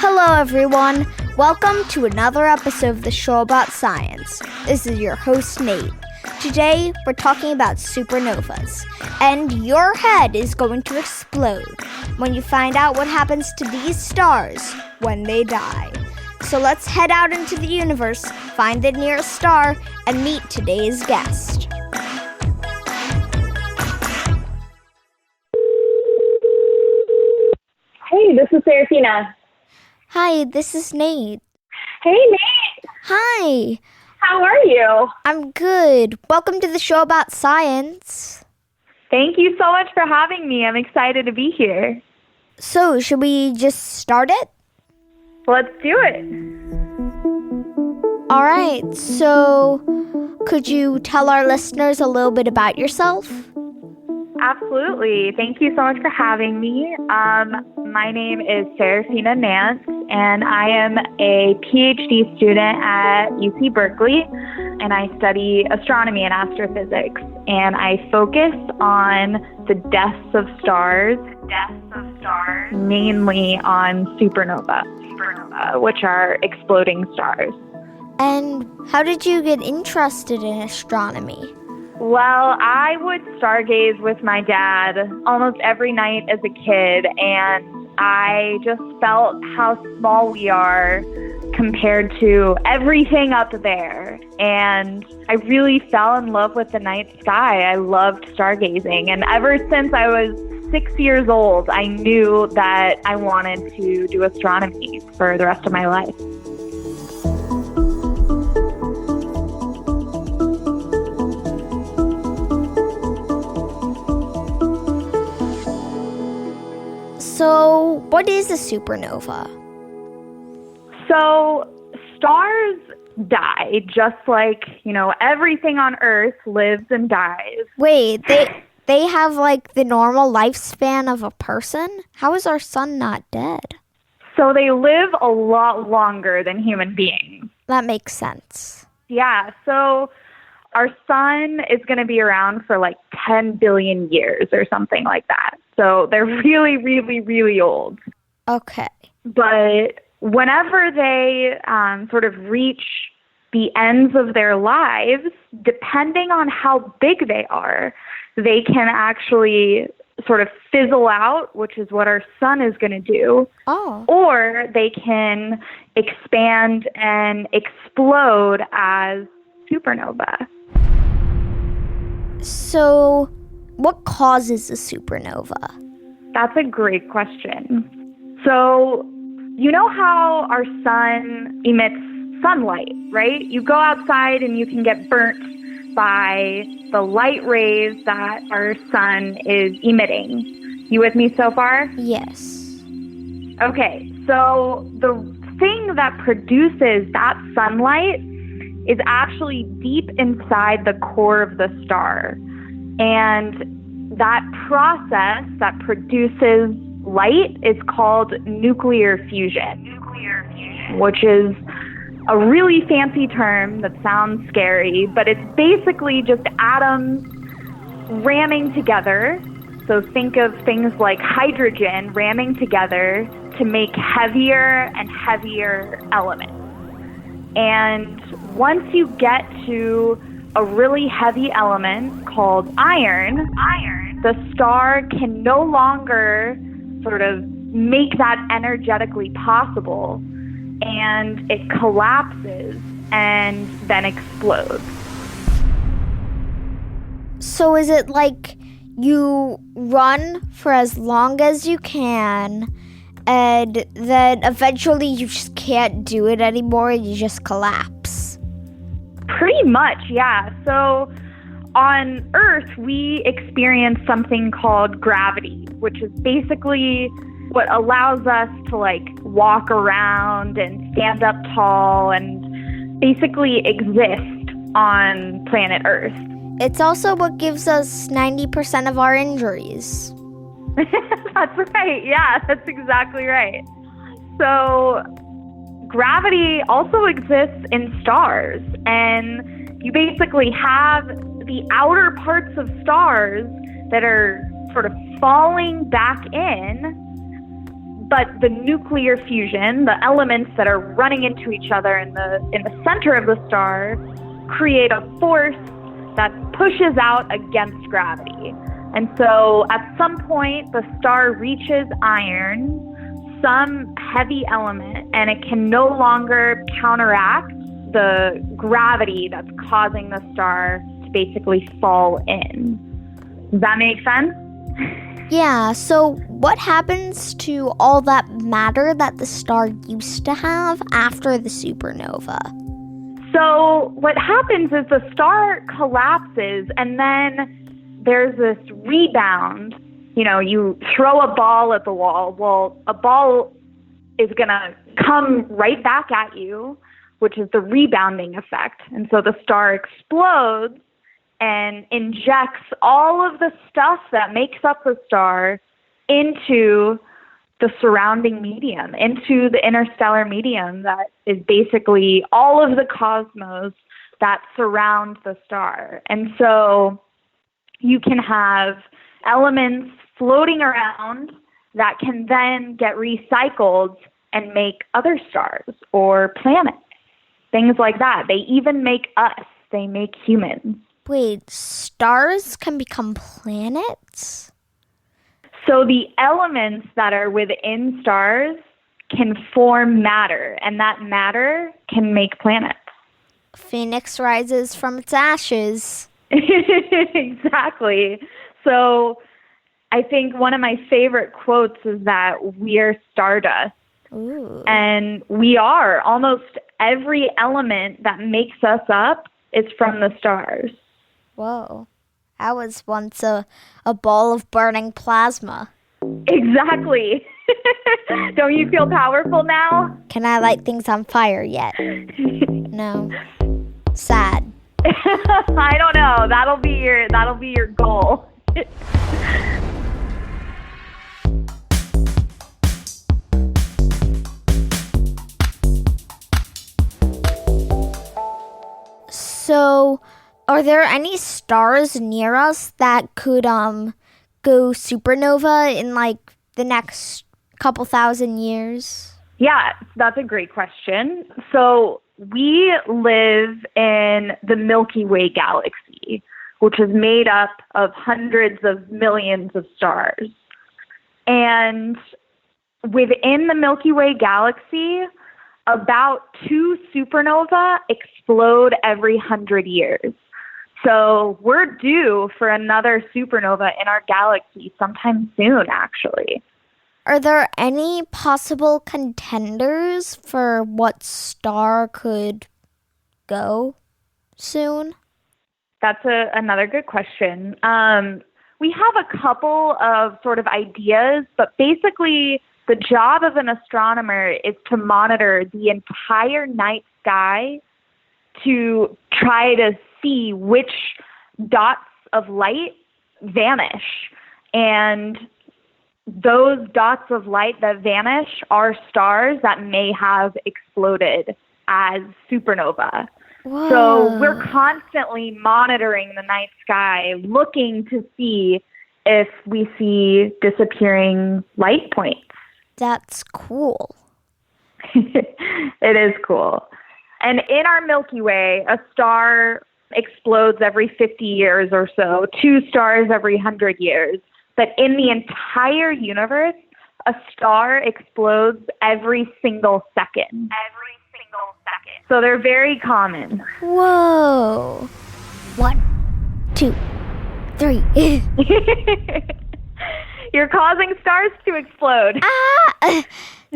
Hello everyone, welcome to another episode of the show about science. This is your host Nate. Today we're talking about supernovas, and your head is going to explode when you find out what happens to these stars when they die. So let's head out into the universe, find the nearest star, and meet today's guest. Hey, this is Sarafina. Hi, this is Nate. Hey, Nate. Hi. How are you? I'm good. Welcome to the show about science. Thank you so much for having me. I'm excited to be here. So, should we just start it? Let's do it. All right. So, could you tell our listeners a little bit about yourself? Absolutely. Thank you so much for having me. My name is Sarafina Nance, and I am a PhD student at UC Berkeley, and I study astronomy and astrophysics, and I focus on the deaths of stars, mainly on supernovae, which are exploding stars. And how did you get interested in astronomy? Well, I would stargaze with my dad almost every night as a kid, and I just felt how small we are compared to everything up there. And I really fell in love with the night sky. I loved stargazing, and ever since I was 6 years old, I knew that I wanted to do astronomy for the rest of my life. So, what is a supernova? So, stars die just like, everything on Earth lives and dies. Wait, they have like the normal lifespan of a person? How is our sun not dead? So they live a lot longer than human beings. That makes sense. Yeah, so our sun is going to be around for like 10 billion years or something like that. So they're really, really, really old. Okay. But whenever they sort of reach the ends of their lives, depending on how big they are, they can actually sort of fizzle out, which is what our sun is going to do. Oh. Or they can expand and explode as supernova. So, what causes a supernova? That's a great question. So, you know how our sun emits sunlight, right? You go outside and you can get burnt by the light rays that our sun is emitting. You with me so far? Yes. Okay, so the thing that produces that sunlight is actually deep inside the core of the star. And that process that produces light is called nuclear fusion, which is a really fancy term that sounds scary, but it's basically just atoms ramming together. So think of things like hydrogen ramming together to make heavier and heavier elements. And once you get to a really heavy element called iron, the star can no longer sort of make that energetically possible, and it collapses and then explodes. So is it like you run for as long as you can, and then eventually you just can't do it anymore and you just collapse? Pretty much, yeah. So on Earth, we experience something called gravity, which is basically what allows us to walk around and stand up tall and basically exist on planet Earth. It's also what gives us 90% of our injuries. That's right. Yeah, that's exactly right. So gravity also exists in stars, and you basically have the outer parts of stars that are sort of falling back in, But the nuclear fusion, the elements that are running into each other in the center of the star, create a force that pushes out against gravity. And so at some point, the star reaches iron, some heavy element, and it can no longer counteract the gravity that's causing the star to basically fall in. Does that make sense? Yeah, so what happens to all that matter that the star used to have after the supernova? So what happens is the star collapses, and then there's this rebound. You know, you throw a ball at the wall. Well, a ball is going to come right back at you, which is the rebounding effect. And so the star explodes and injects all of the stuff that makes up the star into the surrounding medium, into the interstellar medium that is basically all of the cosmos that surround the star. And so you can have elements floating around that can then get recycled and make other stars or planets, things like that. They even make us. They make humans. Wait, stars can become planets? So the elements that are within stars can form matter, and that matter can make planets. Phoenix rises from its ashes. Exactly. So I think one of my favorite quotes is that we're stardust. Ooh. And we are. Almost every element that makes us up is from the stars. Whoa. I was once a ball of burning plasma. Exactly. Don't you feel powerful now? Can I light things on fire yet? No. Sad. I don't know. That'll be your goal. So, are there any stars near us that could go supernova in like the next couple thousand years? Yeah, that's a great question. So we live in the Milky Way galaxy, which is made up of hundreds of millions of stars. And within the Milky Way galaxy, about 2 supernova explode every 100 years. So we're due for another supernova in our galaxy sometime soon, actually. Are there any possible contenders for what star could go soon? That's another good question. We have a couple of sort of ideas, but basically the job of an astronomer is to monitor the entire night sky to try to see which dots of light vanish. And those dots of light that vanish are stars that may have exploded as supernova. Whoa. So we're constantly monitoring the night sky, looking to see if we see disappearing light points. That's cool. It is cool. And in our Milky Way, a star explodes every 50 years or so, 2 stars every 100 years. But in the entire universe, a star explodes every single second. So they're very common. Whoa. 1, 2, 3. You're causing stars to explode.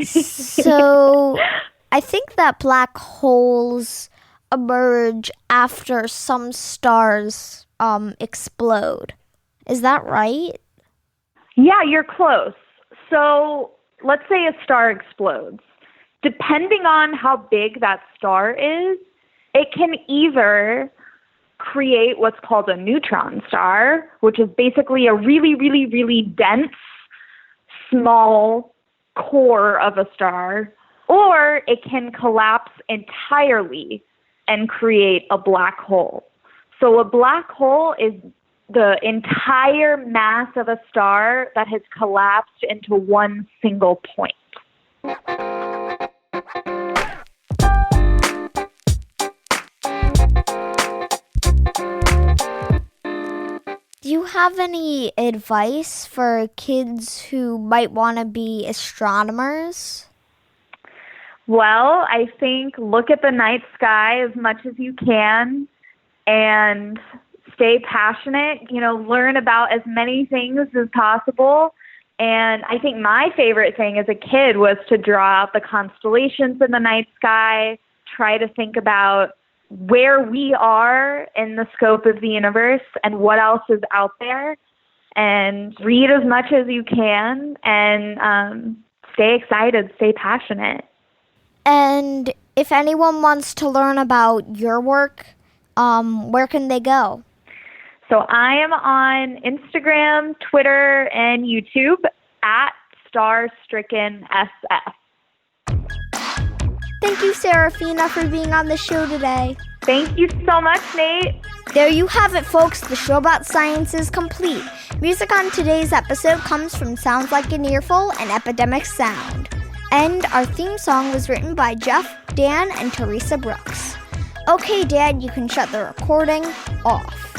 So I think that black holes emerge after some stars explode. Is that right? Yeah, you're close. So let's say a star explodes. Depending on how big that star is, it can either create what's called a neutron star, which is basically a really, really, really dense, small core of a star, or it can collapse entirely and create a black hole. So a black hole is the entire mass of a star that has collapsed into one single point. Do you have any advice for kids who might want to be astronomers? Well, I think look at the night sky as much as you can and stay passionate, learn about as many things as possible. And I think my favorite thing as a kid was to draw out the constellations in the night sky, try to think about where we are in the scope of the universe and what else is out there, and read as much as you can and stay excited, stay passionate. And if anyone wants to learn about your work, where can they go? So I am on Instagram, Twitter, and YouTube at StarStrickenSF. Thank you, Sarafina, for being on the show today. Thank you so much, Nate. There you have it, folks. The show about science is complete. Music on today's episode comes from Sounds Like an Earful and Epidemic Sound. And our theme song was written by Jeff, Dan, and Teresa Brooks. Okay, Dad, you can shut the recording off.